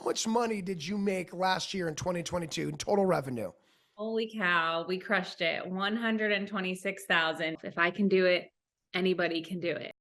much money did you make last year in 2022 in total revenue? Holy cow, we crushed it. 126,000. If I can do it, anybody can do it.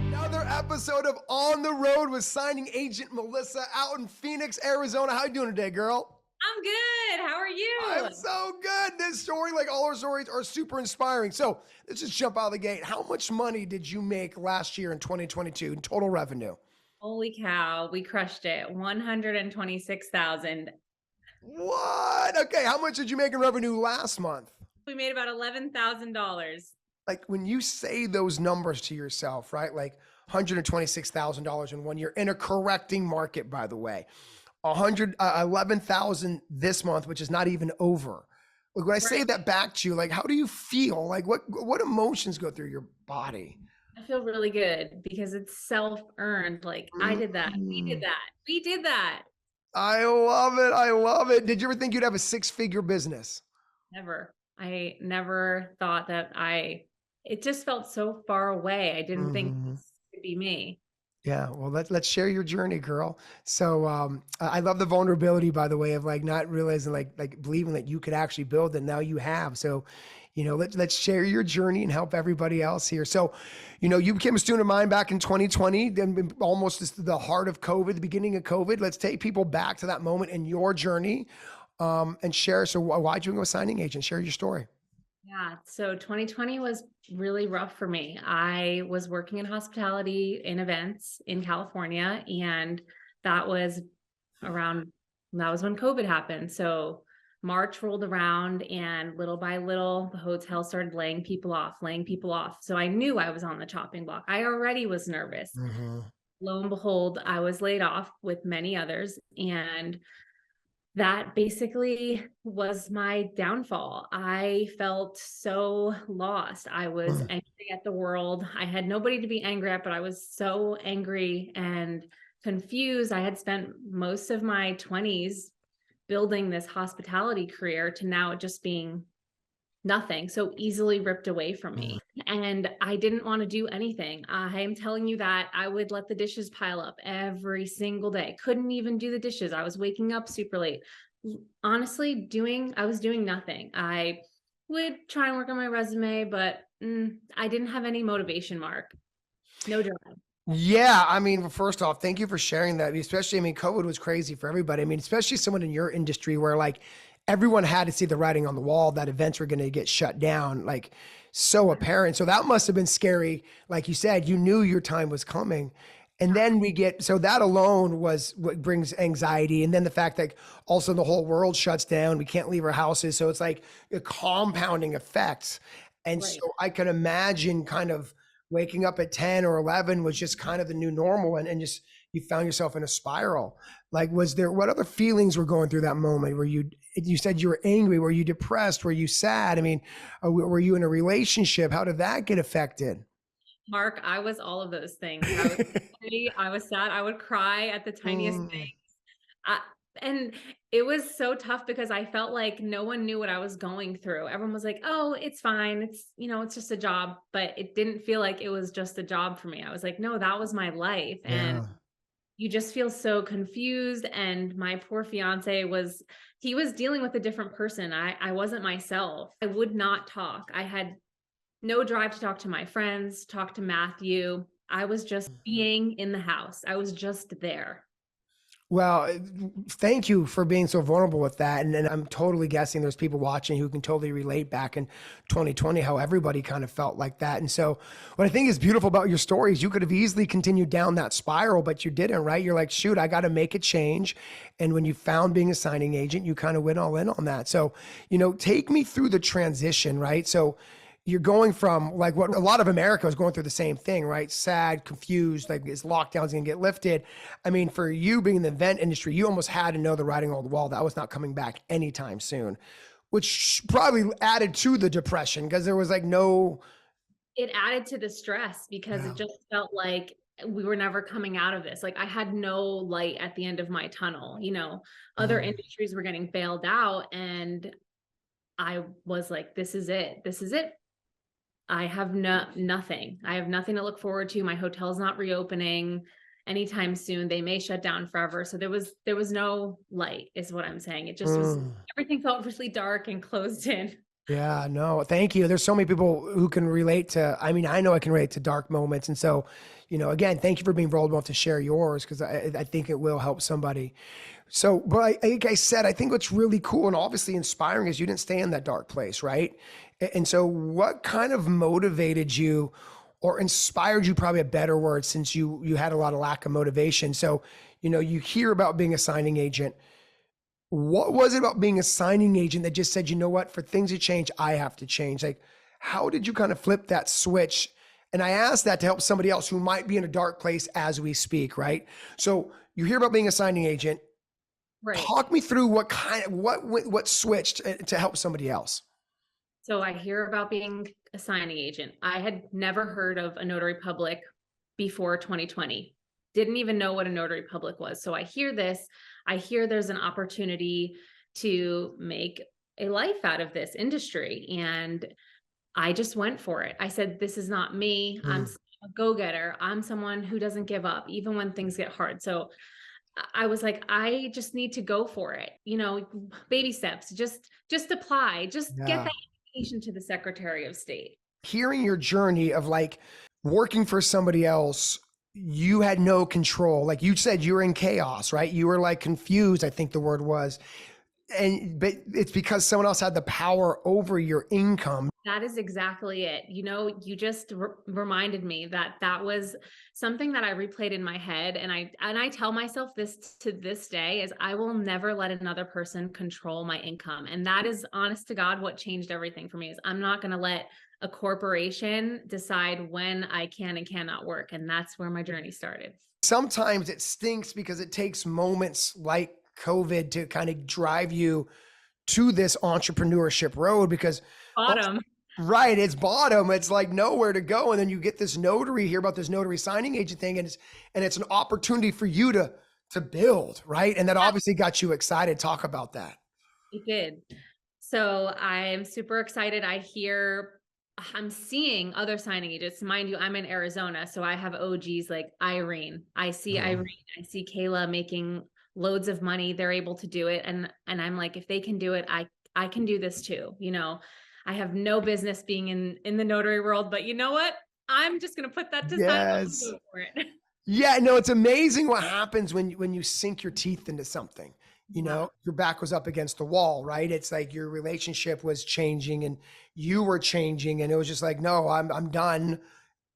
Another episode of On the Road with signing agent Melissa out in Phoenix, Arizona. How you doing today, girl? I'm good. How are you? I'm so good. This story, like all our stories, are super inspiring. So let's just jump out of the gate. How much money did you make last year in 2022 in total revenue? Holy cow, we crushed it. 126,000. What? Okay, how much did you make in revenue last month? We made about $11,000. Like when you say those numbers to yourself, right? Like $126,000 in 1 year in a correcting market, by the way. 111,000 this month, which is not even over. Like when I say that back to you, like how do you feel? Like what emotions go through your body? I feel really good because it's self-earned. Like I did that. We did Mm. that. We did that. I love it. I love it. Did you ever think you'd have a six-figure business? Never. I never thought that it just felt so far away. I didn't think Mhm. this could be me. Yeah, well, let's share your journey, girl. So, I love the vulnerability, by the way, of like not realizing, like believing that you could actually build it. Now you have. So, let's share your journey and help everybody else here. So, you became a student of mine back in 2020, then almost just the heart of COVID, the beginning of COVID. Let's take people back to that moment in your journey, and share. So, why'd you go a signing agent? Share your story. Yeah. So 2020 was really rough for me. I was working in hospitality in events in California, and that was around, that was when COVID happened. So March rolled around, and little by little, the hotel started laying people off, laying people off. So I knew I was on the chopping block. I already was nervous. Hmm. Lo and behold, I was laid off with many others. And that basically was my downfall. I felt so lost. I was angry at the world. I had nobody to be angry at, but I was so angry and confused. I had spent most of my 20s building this hospitality career to now it just being nothing, so easily ripped away from me. And I didn't want to do anything. I am telling you that I would let the dishes pile up every single day. Couldn't even do the dishes. I was waking up super late. Honestly, I was doing nothing. I would try and work on my resume, but I didn't have any motivation, Mark. No drive. Yeah, I mean, first off, thank you for sharing that. Especially, I mean, COVID was crazy for everybody. I mean, especially someone in your industry where like everyone had to see the writing on the wall that events were going to get shut down, like so apparent. So that must have been scary. Like you said, you knew your time was coming. And then so that alone was what brings anxiety. And then the fact that also the whole world shuts down, we can't leave our houses. So it's like a compounding effect. And so Right. I can imagine kind of waking up at 10 or 11 was just kind of the new normal, and just you found yourself in a spiral. Like, what other feelings were going through that moment? You said you were angry, were you depressed, were you sad? I mean, were you in a relationship? How did that get affected? Mark, I was all of those things. I was angry, I was sad, I would cry at the tiniest Mm, thing. I, and it was so tough because I felt like no one knew what I was going through. Everyone was like, "Oh, it's fine. It's just a job." But it didn't feel like it was just a job for me. I was like, "No, that was my life." And yeah. you just feel so confused. And my poor fiance he was dealing with a different person. I wasn't myself. I would not talk. I had no drive to talk to my friends, talk to Matthew. I was just being in the house. I was just there. Well, thank you for being so vulnerable with that. And I'm totally guessing there's people watching who can totally relate back in 2020, how everybody kind of felt like that. And so what I think is beautiful about your story is you could have easily continued down that spiral, but you didn't, right? You're like, shoot, I got to make a change. And when you found being a signing agent, you kind of went all in on that. So, take me through the transition, right? So you're going from like what a lot of America was going through the same thing, right? Sad, confused, like is lockdowns gonna get lifted? I mean, for you being in the event industry, you almost had to know the writing on the wall that was not coming back anytime soon, which probably added to the depression because there was like no. It added to the stress because Yeah. it just felt like we were never coming out of this. Like I had no light at the end of my tunnel. Other Mhm. industries were getting bailed out, and I was like, this is it. This is it. I have nothing. I have nothing to look forward to. My hotel's not reopening anytime soon. They may shut down forever. So there was no light, is what I'm saying. It just was, Mm. everything felt really dark and closed in. Yeah, no, thank you. There's so many people who can relate to, I mean, I know I can relate to dark moments. And so, again, thank you for being vulnerable enough to share yours because I think it will help somebody. So, but like I said, I think what's really cool and obviously inspiring is you didn't stay in that dark place, right? And so, what kind of motivated you or inspired you, probably a better word, since you had a lot of lack of motivation. So, you hear about being a signing agent. What was it about being a signing agent that just said, you know what, for things to change, I have to change? Like, how did you kind of flip that switch? And I asked that to help somebody else who might be in a dark place as we speak, right? So you hear about being a signing agent. Right. Talk me through what switched to help somebody else. So I hear about being a signing agent. I had never heard of a notary public before 2020. Didn't even know what a notary public was. So I hear this. I hear there's an opportunity to make a life out of this industry. And I just went for it. I said, this is not me. I'm Mm. a go-getter. I'm someone who doesn't give up, even when things get hard. So I was like, I just need to go for it. Baby steps, just apply, just get Yeah. that application to the Secretary of State. Hearing your journey of like working for somebody else, you had no control. Like you said, you were in chaos, right? You were like confused, I think the word was. But it's because someone else had the power over your income. That is exactly it. You just reminded me that that was something that I replayed in my head, and I tell myself this to this day is I will never let another person control my income. And that is, honest to God, what changed everything for me. Is I'm not going to let a corporation decide when I can and cannot work. And that's where my journey started. Sometimes it stinks because it takes moments like COVID to kind of drive you to this entrepreneurship road because Bottom. right, it's bottom. It's like nowhere to go. And then you get this notary, hear about this notary signing agent thing, and it's an opportunity for you to build, right? And that obviously got you excited. Talk about that. It did. So I'm super excited. I'm seeing other signing agents. Mind you, I'm in Arizona, so I have OGs like Irene. I see Mhm. Irene. I see Kayla making loads of money. They're able to do it, and I'm like, if they can do it, I can do this too. I have no business being in the notary world, but you know what? I'm just gonna put that to side. I'm Yes. gonna go for it. Yeah, no, it's amazing what happens when you sink your teeth into something. Yeah. Your back was up against the wall, right? It's like your relationship was changing and you were changing, and it was just like, no, I'm done,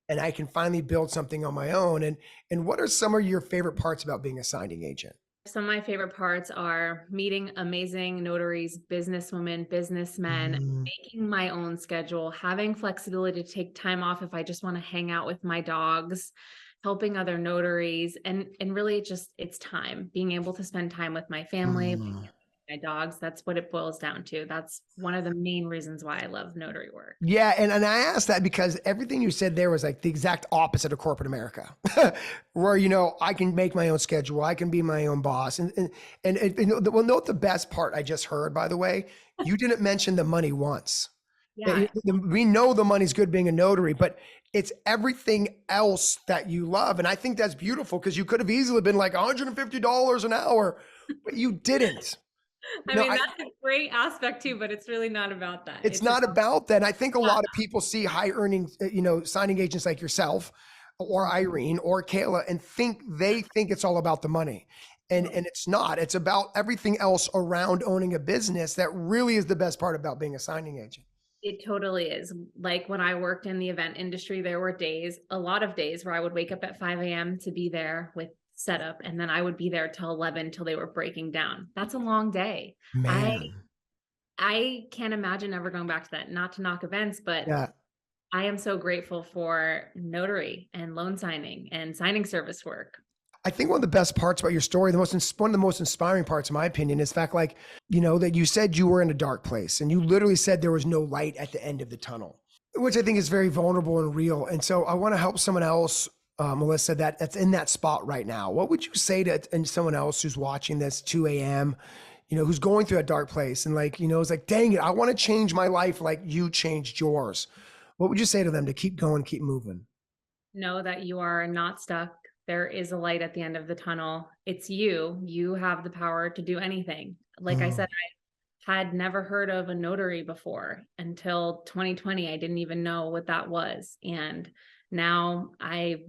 and I can finally build something on my own. And what are some of your favorite parts about being a signing agent? Some of my favorite parts are meeting amazing notaries, businesswomen, businessmen, Mm. making my own schedule, having flexibility to take time off if I just want to hang out with my dogs, helping other notaries, and really it's time, being able to spend time with my family, Mm. my dogs. That's what it boils down to. That's one of the main reasons why I love notary work. Yeah, and I asked that because everything you said there was like the exact opposite of corporate America, where I can make my own schedule, I can be my own boss, well, note the best part I just heard, by the way, you didn't mention the money once. Yeah, We know the money's good being a notary, but it's everything else that you love, and I think that's beautiful because you could have easily been like $150 an hour, but you didn't. I No, mean, that's a great aspect too, but it's really not about that. it's It's about not about that. I think a that. lot of people see high earning, signing agents like yourself or Irene or Kayla and they think it's all about the money. And it's not. It's about everything else around owning a business that really is the best part about being a signing agent. It totally is. Like when I worked in the event industry, there were a lot of days where I would wake up at 5 a.m. to be there with setup, and then I would be there till 11 till they were breaking down. That's a long day. I Man. I can't imagine ever going back to that. Not to knock events, but Yeah. I am so grateful for notary and loan signing and signing service work. I think one of the best parts about your story, one of the most inspiring parts, in my opinion, is the fact, like, that you said you were in a dark place and you literally said there was no light at the end of the tunnel, which I think is very vulnerable and real. And so I want to help someone else, Melissa, that's in that spot right now. What would you say to and someone else who's watching this 2 a.m., who's going through a dark place and like, it's like, dang it, I want to change my life like you changed yours. What would you say to them to keep going, keep moving? Know that you are not stuck. There is a light at the end of the tunnel. It's you. You have the power to do anything. Like I Mm, said, I had never heard of a notary before until 2020. I didn't even know what that was. And now I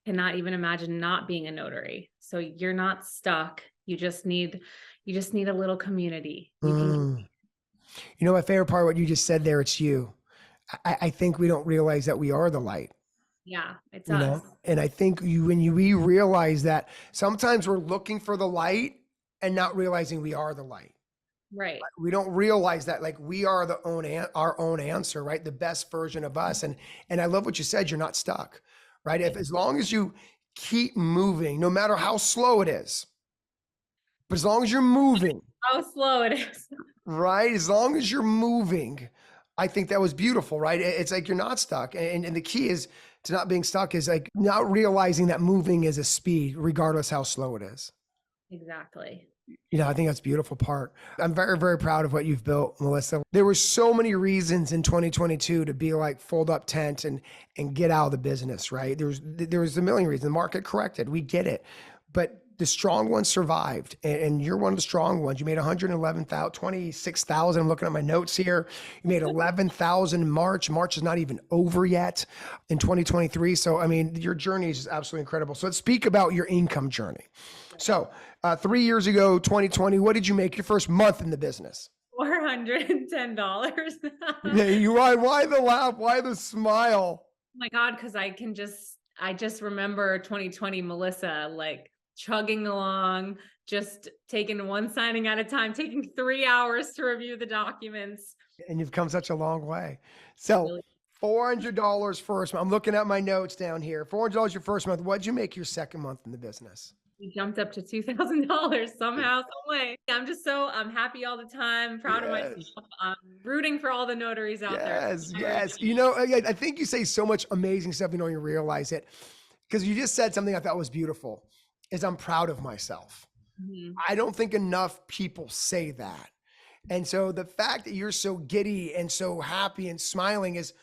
cannot even imagine not being a notary. So you're not stuck. You just need a little community. You can. mm. You know, my favorite part, what you just said there, it's you. I think we don't realize that we are the light, Yeah, it's you us. know? And I think we realize that sometimes we're looking for the light and not realizing we are the light. Right. We don't realize that like we are our own answer, right? The best version of us. And I love what you said, you're not stuck, right? If as long as you keep moving, no matter how slow it is, but as long as you're moving, How slow it is. right? As long as you're moving, I think that was beautiful, right? It's like you're not stuck. And the key is to not being stuck is like not realizing that moving is a speed, regardless how slow it is. Exactly. You know, I think that's a beautiful part. I'm very, very proud of what you've built, Melissa. There were so many reasons in 2022 to be like fold up tent and get out of the business, right? There was a million reasons. The market corrected. We get it. But the strong ones survived. And you're one of the strong ones. You made 111,000, 26,000. I'm looking at my notes here. You made 11,000 in March. March is not even over yet in 2023. So, I mean, your journey is just absolutely incredible. So let's speak about your income journey. So 3 years ago, 2020, what did you make your first month in the business? $410. Yeah, why the laugh? Why the smile? My God, because I just remember 2020 Melissa like chugging along, just taking one signing at a time, taking 3 hours to review the documents. And you've come such a long way. So Really, $400 first month. I'm looking at my notes down here. $400 your first month. What'd you make your second month in the business? we jumped up to $2,000 somehow, some way. I'm happy all the time, proud of myself. Yes. I'm rooting for all the notaries out there. Yes, On their yes. You journey. know, I think you say so much amazing stuff, you don't even realize it. Because you just said something I thought was beautiful, is I'm proud of myself. Mhm. I don't think enough people say that. And so the fact that you're so giddy and so happy and smiling is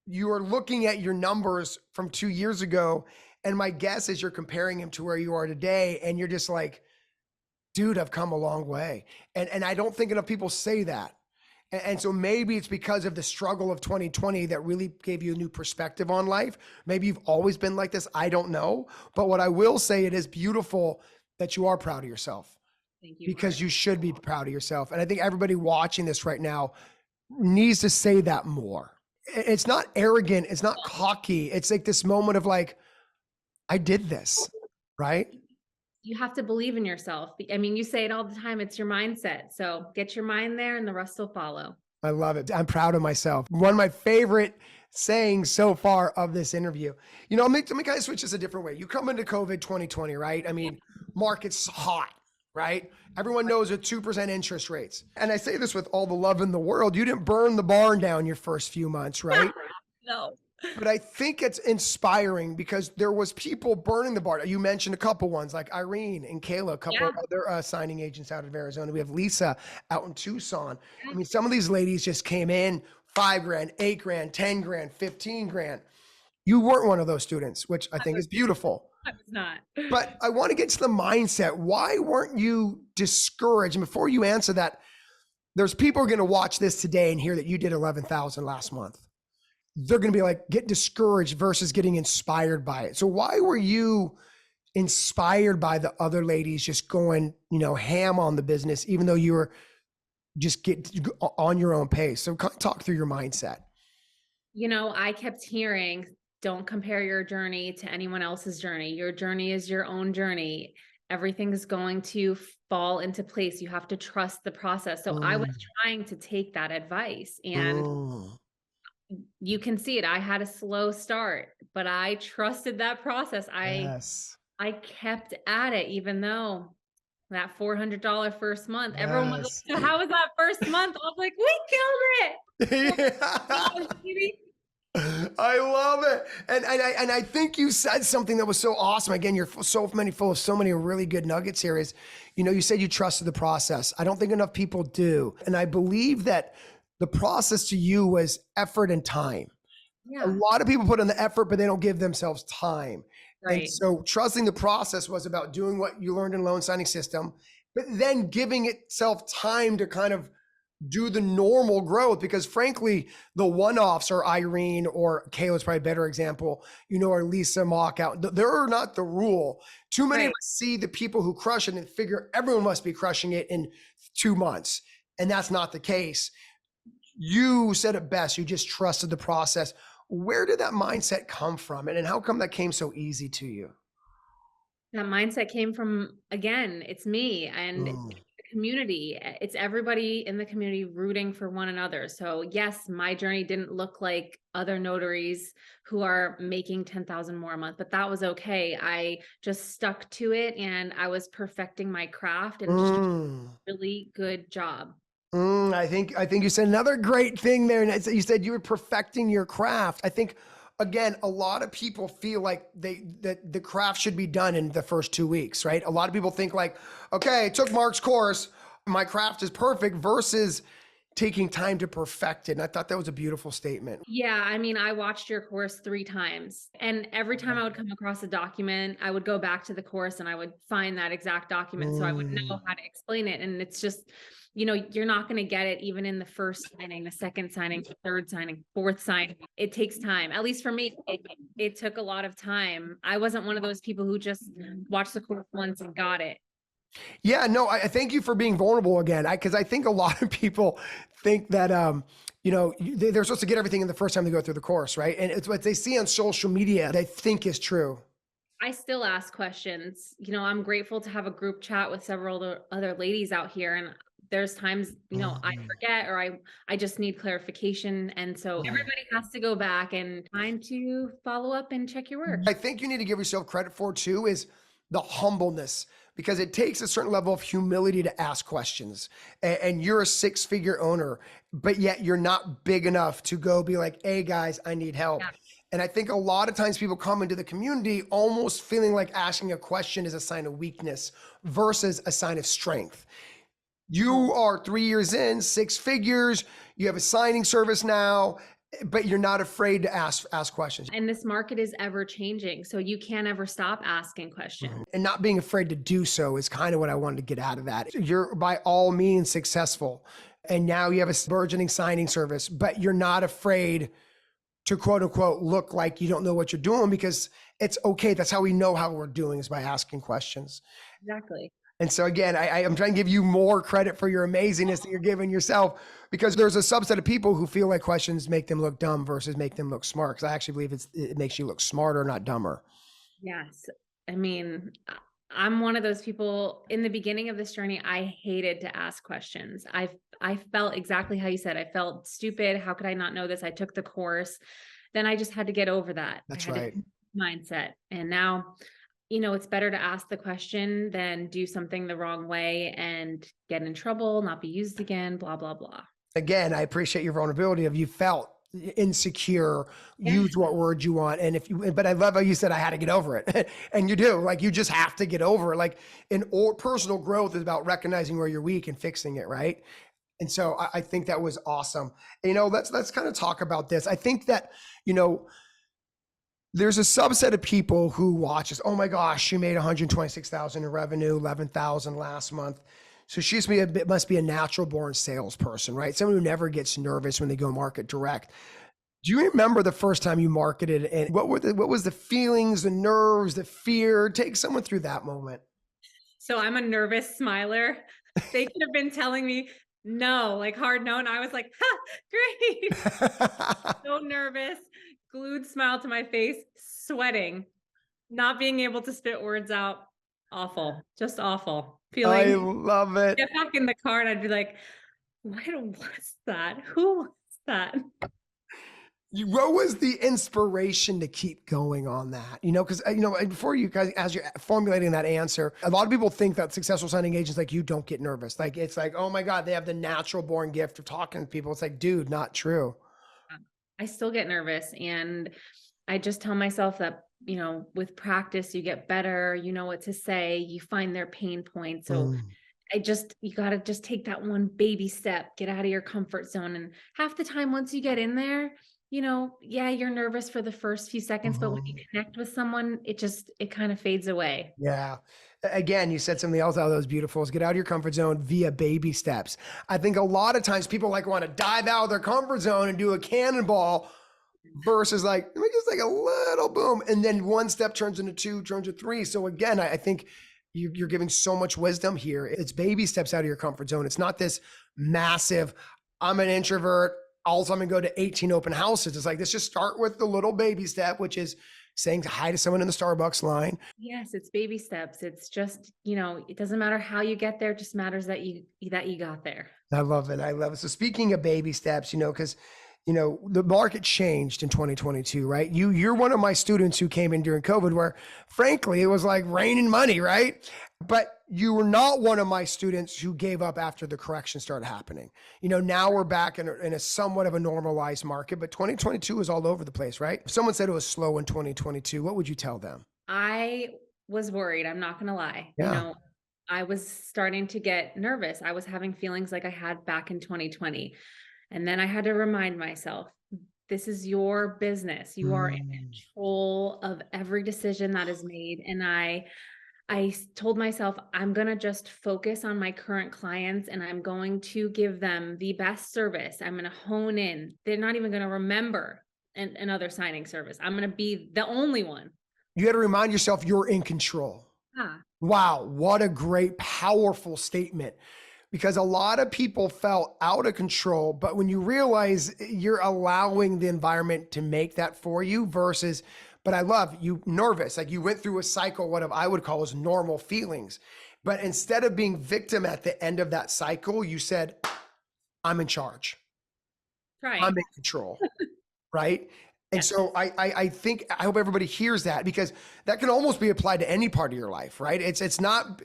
you are looking at your numbers from 2 years ago. And my guess is you're comparing them to where you are today. And you're just like, dude, I've come a long way. And I don't think enough people say that. And so maybe it's because of the struggle of 2020 that really gave you a new perspective on life. Maybe you've always been like this. I don't know. But what I will say, it is beautiful that you are proud of yourself Thank you, because Mark. you should be proud of yourself. And I think everybody watching this right now needs to say that more. It's not arrogant. It's not cocky. It's like this moment of like, I did this, right? You have to believe in yourself. I mean, you say it all the time. It's your mindset. So get your mind there and the rest will follow. I love it. I'm proud of myself. One of my favorite sayings so far of this interview. You know, let me kind of switch this a different way. You come into COVID 2020, right? I mean, market's hot, right? Everyone knows with 2% interest rates. And I say this with all the love in the world. You didn't burn the barn down your first few months, right? No. But I think it's inspiring because there was people burning the barn. You mentioned a couple ones like Irene and Kayla, a couple Yeah. other signing agents out of Arizona. We have Lisa out in Tucson. Yeah. I mean, some of these ladies just came in 5 grand, 8 grand, 10 grand, 15 grand. You weren't one of those students, which I think is beautiful. I was not. But I want to get to the mindset. Why weren't you discouraged? And before you answer that, there's people who are going to watch this today and hear that you did 11,000 last month. They're going to be like, get discouraged versus getting inspired by it. So why were you inspired by the other ladies just going, ham on the business, even though you were just get on your own pace? So kind of talk through your mindset. I kept hearing, don't compare your journey to anyone else's journey. Your journey is your own journey. Everything's going to fall into place. You have to trust the process. So I was trying to take that advice, and you can see it. I had a slow start, but I trusted that process. Yes. I kept at it, even though that $400 first month, everyone was Yes. like, so how was that first month? I was like, we killed it. Yeah. Baby. I love it. And I think you said something that was so awesome. Again, you're full of so many really good nuggets here is, you said you trusted the process. I don't think enough people do. And I believe that the process to you was effort and time. A Yeah. lot of people put in the effort, but they don't give themselves time. And Right. so trusting the process was about doing what you learned in loan signing system, but then giving itself time to kind of do the normal growth, because frankly, the one-offs are Irene, or Kayla's probably a better example, or Lisa Mock out. They're not the rule. Too many of Right. us see the people who crush it and figure everyone must be crushing it in 2 months. And that's not the case. You said it best. You just trusted the process. Where did that mindset come from? And how come that came so easy to you? That mindset came from, again, it's me and it's Mm, the community. It's everybody in the community rooting for one another. So yes, my journey didn't look like other notaries who are making 10,000 more a month, but that was okay. I just stuck to it and I was perfecting my craft and just mm. a really good job. I think you said another great thing there, and you said you were perfecting your craft. I think, again, a lot of people feel like that the craft should be done in the first 2 weeks, right? A lot of people think like, okay, I took Mark's course, my craft is perfect, versus taking time to perfect it. And I thought that was a beautiful statement. Yeah, I mean, I watched your course 3 times, and every time I would come across a document, I would go back to the course and I would find that exact document so I would know Mm. how to explain it, and it's just, you're not gonna get it even in the first signing, the second signing, the third signing, fourth signing. It takes time. At least for me, it took a lot of time. I wasn't one of those people who just watched the course once and got it. Yeah, no, I thank you for being vulnerable again. Because I think a lot of people think that they're supposed to get everything in the first time they go through the course, right? And it's what they see on social media they think is true. I still ask questions. I'm grateful to have a group chat with several other ladies out here. And there's times, I Mhm. forget or I just need clarification. And so everybody has to go back and time to follow up and check your work. I think you need to give yourself credit for too is the humbleness, because it takes a certain level of humility to ask questions. And you're a six-figure owner, but yet you're not big enough to go be like, hey guys, I need help. Yeah. And I think a lot of times people come into the community almost feeling like asking a question is a sign of weakness versus a sign of strength. You are 3 years in, six figures, you have a signing service now, but you're not afraid to ask questions. And this market is ever changing. So you can't ever stop asking questions. And not being afraid to do so is kind of what I wanted to get out of that. You're by all means successful. And now you have a burgeoning signing service, but you're not afraid to quote unquote look like you don't know what you're doing, because it's okay. That's how we know how we're doing, is by asking questions. Exactly. And so again, I'm trying to give you more credit for your amazingness that you're giving yourself, because there's a subset of people who feel like questions make them look dumb versus make them look smart. Because I actually believe it makes you look smarter, not dumber. Yes. I mean, I'm one of those people in the beginning of this journey, I hated to ask questions. I felt exactly how you said. I felt stupid. How could I not know this? I took the course. Then I just had to get over that. I That's had to right. change mindset. And now, it's better to ask the question than do something the wrong way and get in trouble, not be used again, blah, blah, blah. Again, I appreciate your vulnerability of you felt insecure, Yeah. use what word you want. And but I love how you said I had to get over it. And you do, like, you just have to get over it. Like personal growth is about recognizing where you're weak and fixing it. Right. And so I think that was awesome. Let's kind of talk about this. I think that, you know, there's a subset of people who watches, oh my gosh, she made 126,000 in revenue, 11,000 last month. So must be a natural born salesperson, right? Someone who never gets nervous when they go market direct. Do you remember the first time you marketed, and what was the feelings, the nerves, the fear? Take someone through that moment. So I'm a nervous smiler. They could have been telling me no, like hard no. And I was like, ha, great. So nervous, glued smile to my face, sweating, not being able to spit words out. Awful, just awful. I Feeling love it. get back in the car and I'd be like, what was that? Who was that? What was the inspiration to keep going on that? Because before you guys, as you're formulating that answer, a lot of people think that successful signing agents like you don't get nervous. Like it's like, oh my God, they have the natural born gift of talking to people. It's like, dude, not true. I still get nervous and I just tell myself that, with practice, you get better, you know what to say, you find their pain points. So Mm. you got to just take that one baby step, get out of your comfort zone. And half the time, once you get in there, yeah, you're nervous for the first few seconds, but when you Mhm. connect with someone, it kind of fades away. Yeah. Again, you said something else out that was beautiful is get out of your comfort zone via baby steps. I think a lot of times people like want to dive out of their comfort zone and do a cannonball versus like, let me just like a little boom. And then one step turns into two, turns into three. So again, I think you're giving so much wisdom here. It's baby steps out of your comfort zone. It's not this massive, I'm an introvert. Also, I'm going to go to 18 open houses. It's like, let's just start with the little baby step, which is saying hi to someone in the Starbucks line. Yes, it's baby steps. It's just, it doesn't matter how you get there, it just matters that you got there. I love it. I love it. So speaking of baby steps, because the market changed in 2022, right? You're one of my students who came in during COVID, where frankly it was like raining money, right? But you were not one of my students who gave up after the correction started happening. Now we're back in a somewhat of a normalized market, but 2022 was all over the place, right? If someone said it was slow in 2022, what would you tell them? I was worried, I'm not gonna lie. Yeah. I was starting to get nervous. I was having feelings like I had back in 2020. And then I had to remind myself, this is your business. You are in Mm. control of every decision that is made. And I told myself, I'm going to just focus on my current clients and I'm going to give them the best service. I'm going to hone in. They're not even going to remember another signing service. I'm going to be the only one. You got to remind yourself you're in control. Ah, Wow, what a great, powerful statement. Because a lot of people felt out of control, but when you realize you're allowing the environment to make that for you versus, but I love you nervous, like you went through a cycle, what I would call as normal feelings. But instead of being victim at the end of that cycle, you said, I'm in charge. I'm trying. in control. Right. And Yes. so I think I hope everybody hears that because that can almost be applied to any part of your life, right? It's not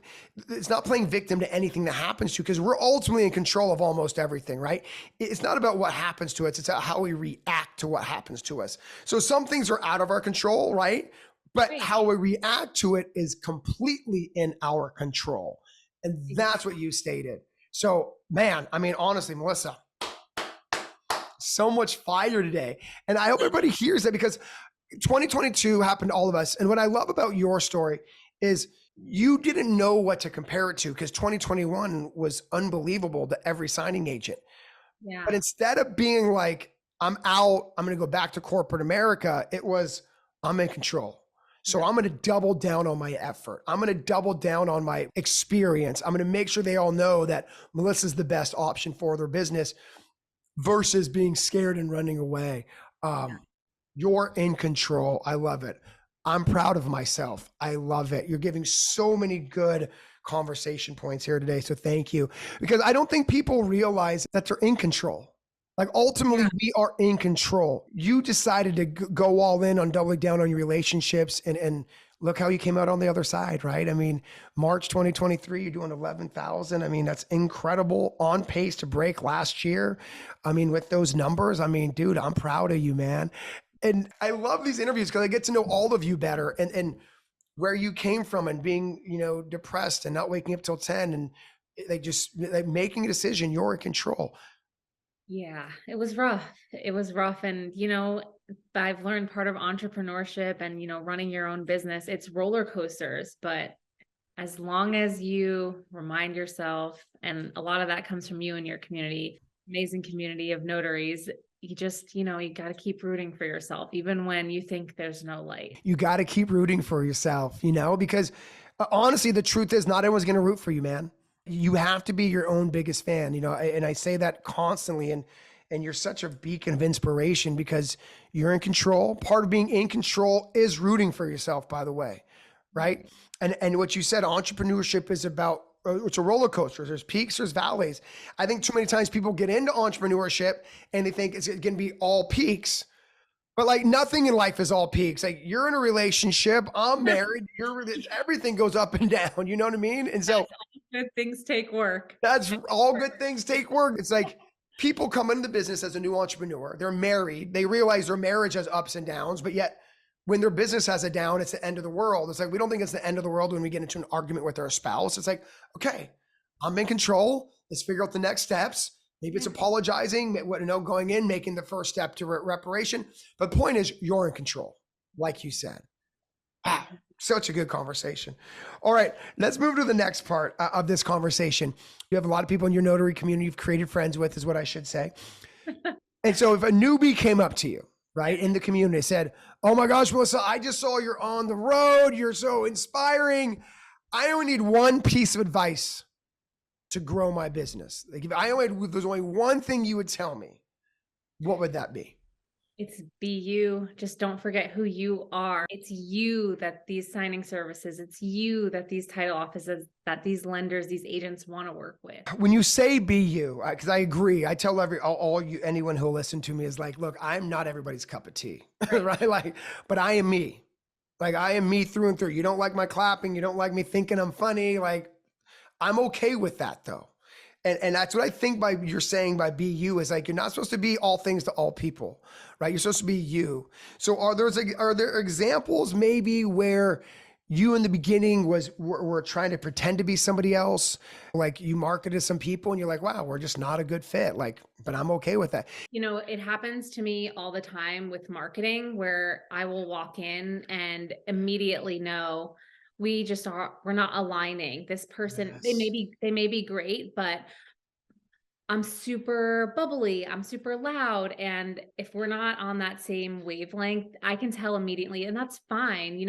playing victim to anything that happens to you because we're ultimately in control of almost everything, right? It's not about what happens to us, it's how we react to what happens to us. So some things are out of our control, right? But Right. how we react to it is completely in our control. And that's what you stated. So, man, I mean, honestly, Melissa, so much fire today. And I hope everybody hears that because 2022 happened to all of us. And what I love about your story is you didn't know what to compare it to because 2021 was unbelievable to every signing agent. Yeah. But instead of being like, I'm out, I'm going to go back to corporate America, it was, I'm in control. So Yeah. I'm going to double down on my effort. I'm going to double down on my experience. I'm going to make sure they all know that Melissa's the best option for their business versus being scared and running away. Yeah. You're in control. I love it. I'm proud of myself. I love it. You're giving so many good conversation points here today. So thank you. Because I don't think people realize that they're in control. Like ultimately, Yeah. we are in control. You decided to go all in on doubling down on your relationships and look how you came out on the other side, right? I mean, March 2023, you're doing 11,000. I mean, that's incredible. On pace to break last year. I mean, with those numbers, I mean, dude, I'm proud of you, man. And I love these interviews because I get to know all of you better and where you came from and being, depressed and not waking up till 10 and they just like making a decision, you're in control. Yeah, it was rough. It was rough. And, I've learned part of entrepreneurship and, running your own business, it's roller coasters. But as long as you remind yourself, and a lot of that comes from you and your community, amazing community of notaries, you just, you got to keep rooting for yourself, even when you think there's no light. You got to keep rooting for yourself, because honestly, the truth is not everyone's going to root for you, man. You have to be your own biggest fan, and I say that constantly. And you're such a beacon of inspiration because you're in control. Part of being in control is rooting for yourself, by the way, right? And what you said, entrepreneurship is about it's a roller coaster. There's peaks, there's valleys. I think too many times people get into entrepreneurship and they think it's going to be all peaks. But like nothing in life is all peaks. Like you're in a relationship, I'm married, everything goes up and down. You know what I mean? And so Good things take work. that's all good things take work. It's like people come into the business as a new entrepreneur. They're married. They realize their marriage has ups and downs, but yet when their business has a down, it's the end of the world. It's like we don't think it's the end of the world when we get into an argument with our spouse. It's like, okay, I'm in control. Let's figure out the next steps. Maybe it's Yeah. apologizing, going in, making the first step to reparation. But the point is, you're in control, like you said. Yeah. Ah, such a good conversation. All right, let's move to the next part of this conversation. You have a lot of people in your notary community you've created friends with, is what I should say. And so if a newbie came up to you, right, in the community, said, "Oh my gosh, Melissa, I just saw you're on the road. You're so inspiring. I only need one piece of advice to grow my business. Like there's only one thing you would tell me, what would that be?" It's be you. Just don't forget who you are. It's you that these signing services, it's you that these title offices, that these lenders, these agents want to work with. When you say be you, because I agree, I tell anyone who'll listen to me is like, look, I'm not everybody's cup of tea, right? Like, but I am me. Like I am me through and through. You don't like my clapping. You don't like me thinking I'm funny. Like I'm okay with that though. And that's what I think by you're saying by be you is like, you're not supposed to be all things to all people, right? You're supposed to be you. So are there examples maybe where you in the beginning were trying to pretend to be somebody else? Like you marketed some people and you're like, wow, we're just not a good fit. Like, but I'm okay with that. It happens to me all the time with marketing where I will walk in and immediately know we're not aligning. This person, Yes. they may be great, but I'm super bubbly, I'm super loud, and if we're not on that same wavelength, I can tell immediately, and that's fine.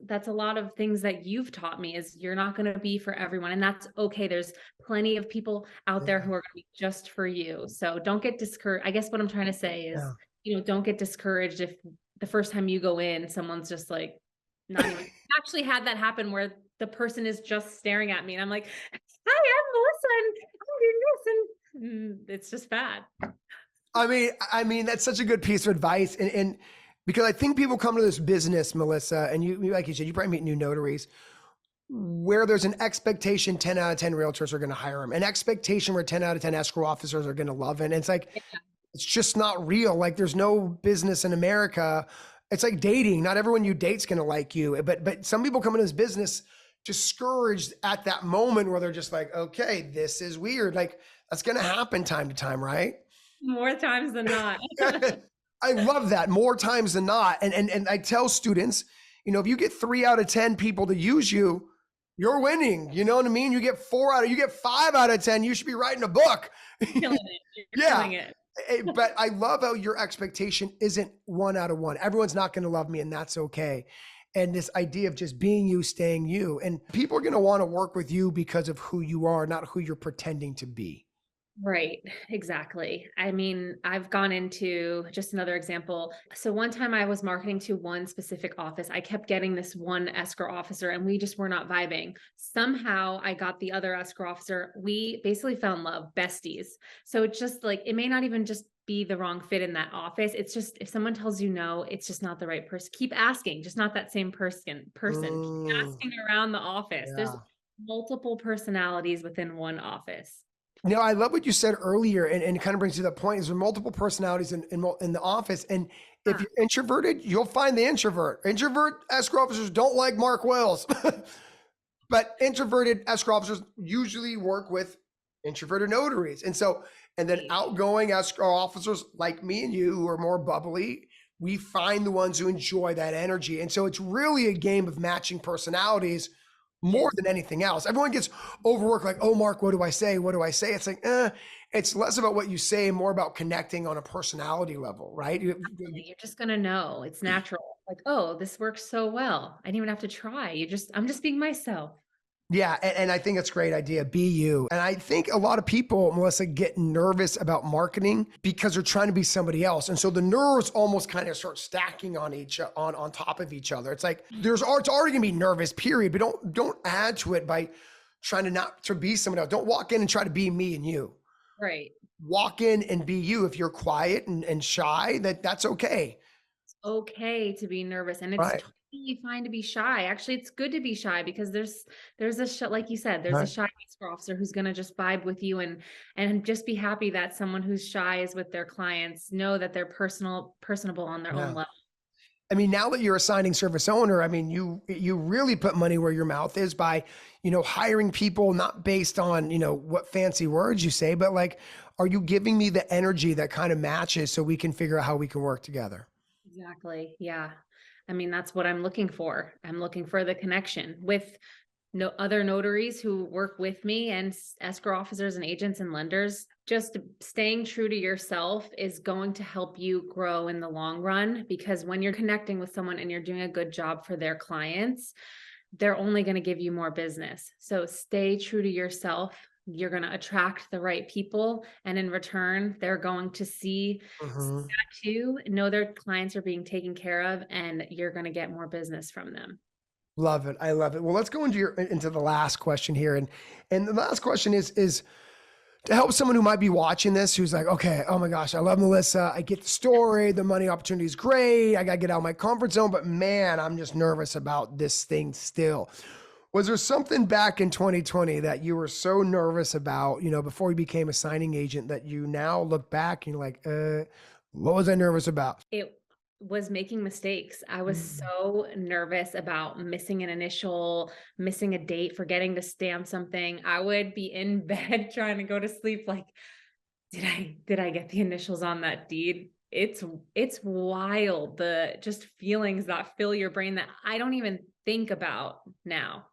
That's a lot of things that you've taught me is you're not going to be for everyone, and that's okay. There's plenty of people out there Yeah. who are going to be just for you. So don't get discouraged. I guess what I'm trying to say is, Yeah. don't get discouraged if the first time you go in, someone's just like not even I actually had that happen where the person is just staring at me and I'm like, "Hi, I'm Melissa and I'm doing this," and it's just bad. I mean, that's such a good piece of advice. And because I think people come to this business, Melissa, and like you said, you probably meet new notaries where there's an expectation 10 out of 10 realtors are going to hire them, an expectation where 10 out of 10 escrow officers are going to love it. And it's like, it's just not real. Like there's no business in America. It's like dating. Not everyone you date's going to like you, but some people come into this business discouraged at that moment where they're just like, okay, this is weird. Like that's going to happen time to time, right? More times than not. I love that more times than not. And I tell students, if you get 3 out of 10 people to use you, you're winning. You know what I mean? You get 5 out of 10, you should be writing a book. Killing it. You're Yeah. killing it. But I love how your expectation isn't 1 out of 1. Everyone's not going to love me, and that's okay. And this idea of just being you, staying you, and people are going to want to work with you because of who you are, not who you're pretending to be. Right, exactly. I mean, I've gone into just another example. So one time I was marketing to one specific office. I kept getting this one escrow officer and we just were not vibing. Somehow I got the other escrow officer. We basically fell in love, besties. So it's just like, it may not even just be the wrong fit in that office. It's just, if someone tells you no, it's just not the right person. Keep asking, just not that same person. Keep asking around the office. There's Yeah. multiple personalities within one office. I love what you said earlier, and it kind of brings you to that point. Is there multiple personalities in the office, and if Huh. you're introverted, you'll find the introvert. Introvert escrow officers don't like Mark Wells, but introverted escrow officers usually work with introverted notaries, and then outgoing escrow officers like me and you, who are more bubbly, we find the ones who enjoy that energy, and so it's really a game of matching personalities more than anything else. Everyone gets overworked, like, oh, Mark, what do I say? What do I say? It's like, it's less about what you say, more about connecting on a personality level, right? You're just gonna know. It's natural. Like, oh, this works so well. I didn't even have to try. I'm just being myself. Yeah. And I think it's a great idea. Be you. And I think a lot of people, Melissa, get nervous about marketing because they're trying to be somebody else. And so the nerves almost kind of start stacking on top of each other. It's like it's already gonna be nervous, period. But don't add to it by trying to not to be somebody else. Don't walk in and try to be me and you. Right. Walk in and be you. If you're quiet and shy, that's okay. It's okay to be nervous and it's Right. totally fine to be shy. Actually, it's good to be shy because there's like you said, there's a Right. shy escrow officer who's gonna just vibe with you and just be happy that someone who's shy is with their clients, know that they're personable on their own Yeah. level. I mean, now that you're a signing service owner, I mean, you really put money where your mouth is by, hiring people not based on, what fancy words you say, but like, are you giving me the energy that kind of matches so we can figure out how we can work together? Exactly. Yeah. I mean, that's what I'm looking for. I'm looking for the connection with no other notaries who work with me and escrow officers and agents and lenders. Just staying true to yourself is going to help you grow in the long run, because when you're connecting with someone and you're doing a good job for their clients, they're only going to give you more business. So stay true to yourself. You're going to attract the right people. And in return, they're going to see Mhm. that too, know their clients are being taken care of, and you're going to get more business from them. Love it. I love it. Well, let's go into the last question here. And the last question is to help someone who might be watching this, who's like, okay, oh my gosh, I love Melissa. I get the story. The money opportunity is great. I got to get out of my comfort zone, but man, I'm just nervous about this thing still. Was there something back in 2020 that you were so nervous about, before you became a signing agent, that you now look back and you're like, what was I nervous about? It was making mistakes. I was Mm. so nervous about missing an initial, missing a date, forgetting to stamp something. I would be in bed trying to go to sleep like, did I get the initials on that deed? It's wild, the just feelings that fill your brain that I don't even think about now.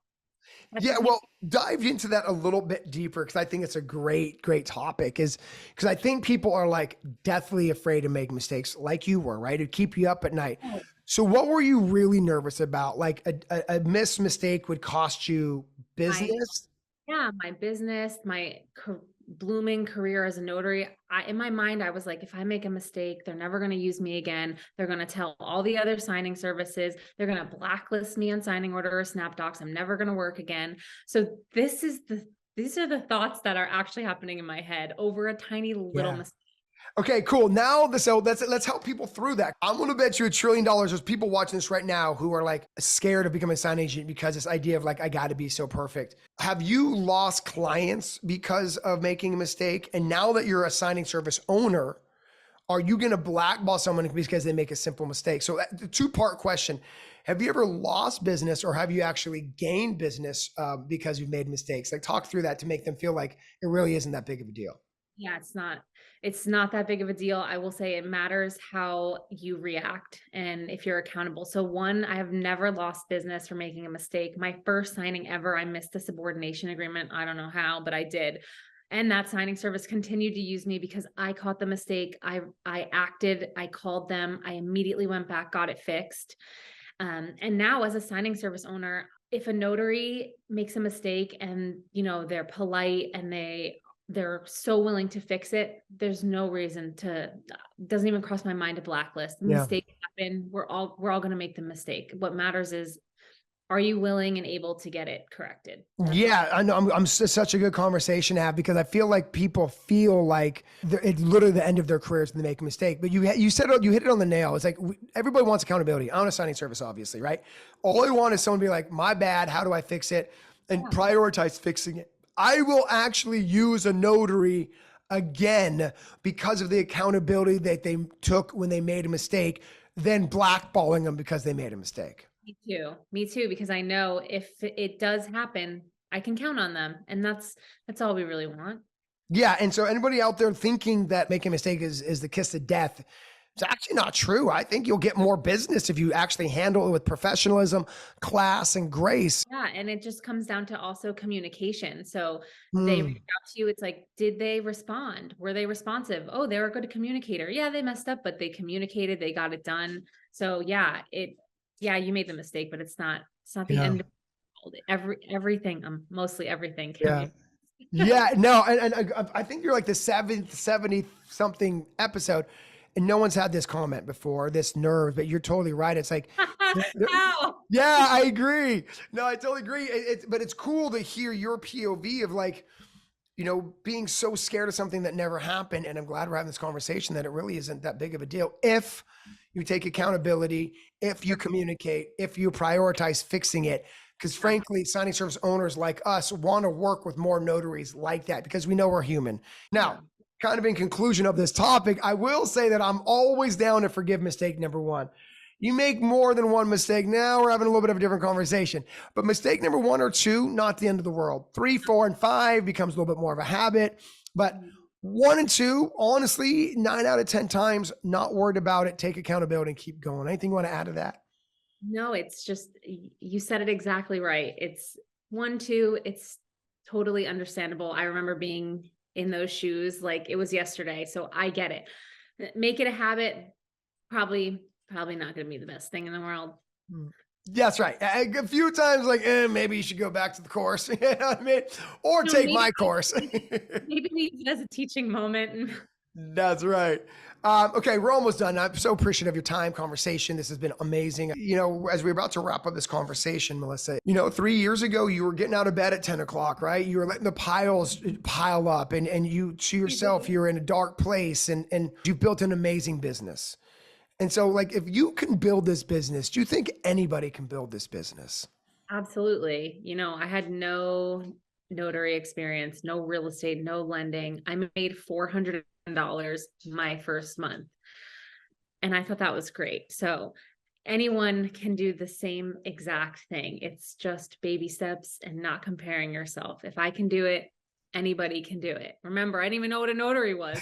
That's Yeah, just me. well, dive into that a little bit deeper because I think it's a great, great topic. Is because I think people are like deathly afraid to make mistakes, like you were, right? It'd keep you up at night. So, what were you really nervous about? Like a missed mistake would cost you My business? Yeah, my business, blooming career as a notary. In my mind, I was like, if I make a mistake, they're never going to use me again. They're going to tell all the other signing services. They're going to blacklist me on signing order or SnapDocs. I'm never going to work again. So these are the thoughts that are actually happening in my head over a tiny little Yeah. mistake. Okay, cool. Now, so let's help people through that. I'm going to bet you $1 trillion. There's people watching this right now who are like scared of becoming a sign agent because this idea of like, I got to be so perfect. Have you lost clients because of making a mistake? And now that you're a signing service owner, are you going to blackball someone because they make a simple mistake? So, the two-part question: have you ever lost business, or have you actually gained business because you've made mistakes? Like, talk through that to make them feel like it really isn't that big of a deal. Yeah, it's not that big of a deal. I will say it matters how you react and if you're accountable. So one, I have never lost business for making a mistake. My first signing ever, I missed a subordination agreement. I don't know how, but I did. And that signing service continued to use me because I caught the mistake. I acted, I called them, I immediately went back, got it fixed. And now as a signing service owner, if a notary makes a mistake and they're polite and they're so willing to fix it, there's no reason to, doesn't even cross my mind to blacklist. Yeah. Mistakes happen. We're all going to make the mistake. What matters is, are you willing and able to get it corrected? That's all. Yeah, I know. Such a good conversation to have because I feel like people feel like it's literally the end of their careers when they make a mistake. But you said you hit it on the nail. It's like everybody wants accountability. I want a signing service, obviously, right? All I want is someone to be like, "My bad. How do I fix it?" and Yeah. prioritize fixing it. I will actually use a notary again because of the accountability that they took when they made a mistake, than blackballing them because they made a mistake. Me too. Me too, because I know if it does happen, I can count on them. And that's all we really want. Yeah. And so anybody out there thinking that making a mistake is the kiss of death, it's actually not true. I think you'll get more business if you actually handle it with professionalism, class, and grace. Yeah, and it just comes down to also communication. So they reach Hmm. out to you. It's like, did they respond? Were they responsive? Oh, they were a good communicator. Yeah, they messed up, but they communicated, they got it done. So yeah, you made the mistake, but it's not the Yeah. end of the world. Everything, mostly everything can Yeah. be. Yeah. No. And I think you're like the 70 something episode, and no one's had this comment before, this nerve, but you're totally right. It's like, How? yeah, I agree. No, I totally agree. But it's cool to hear your POV of like, being so scared of something that never happened. And I'm glad we're having this conversation that it really isn't that big of a deal if you take accountability, if you communicate, if you prioritize fixing it. Because frankly, signing service owners like us want to work with more notaries like that because we know we're human. Yeah. Now, kind of in conclusion of this topic, I will say that I'm always down to forgive mistake number one. You make more than one mistake. Now we're having a little bit of a different conversation. But mistake number 1 or 2, not the end of the world. 3, 4, and 5 becomes a little bit more of a habit. But Mhm. 1 and 2, honestly, 9 out of 10 times, not worried about it. Take accountability and keep going. Anything you want to add to that? No, it's just, you said it exactly right. It's 1, 2, it's totally understandable. I remember being in those shoes like it was yesterday, so I get it. Make it a habit, probably not gonna be the best thing in the world. Mm. That's right. A few times, like, maybe you should go back to the course. You know what I mean? Or No, take my course. maybe we use it as a teaching moment and That's right. Okay, we're almost done. I'm so appreciative of your time, conversation. This has been amazing. As we're about to wrap up this conversation, Melissa, 3 years ago, you were getting out of bed at 10 o'clock, right? You were letting the piles pile up, and you, to yourself, you were in a dark place, and you built an amazing business. And so, like, if you can build this business, do you think anybody can build this business? absolutely. I had no notary experience, no real estate, no lending. I made $400 my first month. And I thought that was great. So anyone can do the same exact thing. It's just baby steps and not comparing yourself. If I can do it, anybody can do it. Remember, I didn't even know what a notary was.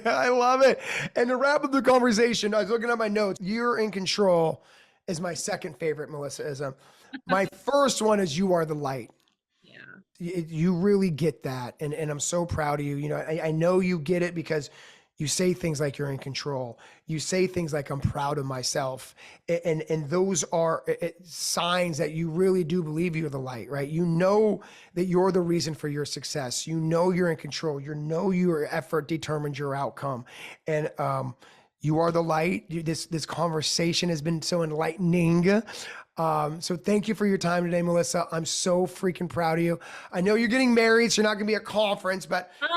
I love it. And to wrap up the conversation, I was looking at my notes. You're in control is my second favorite, Melissa. My first one is you are the light. Yeah. You really get that. And I'm so proud of you. I know you get it because you say things like you're in control. You say things like I'm proud of myself. And those are signs that you really do believe you're the light, right? You know that you're the reason for your success. You know you're in control. You know your effort determines your outcome. And you are the light. This conversation has been so enlightening. So thank you for your time today, Melissa. I'm so freaking proud of you. I know you're getting married, so you're not going to be at a conference, but Oh,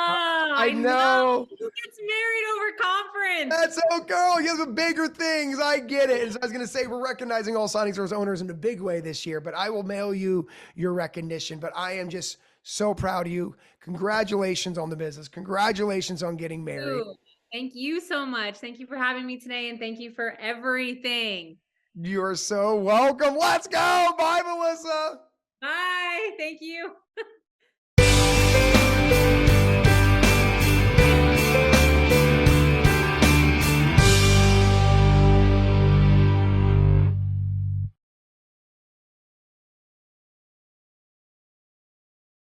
I I know. know Who gets married over conference? that's so girl. You have the bigger things. I get it. And so I was going to say, we're recognizing all signing service owners in a big way this year, but I will mail you your recognition. But I am just so proud of you. Congratulations on the business. Congratulations on getting married. Ooh, thank you so much. Thank you for having me today. And thank you for everything. You're so welcome. Let's go. Bye, Melissa. Bye. Thank you.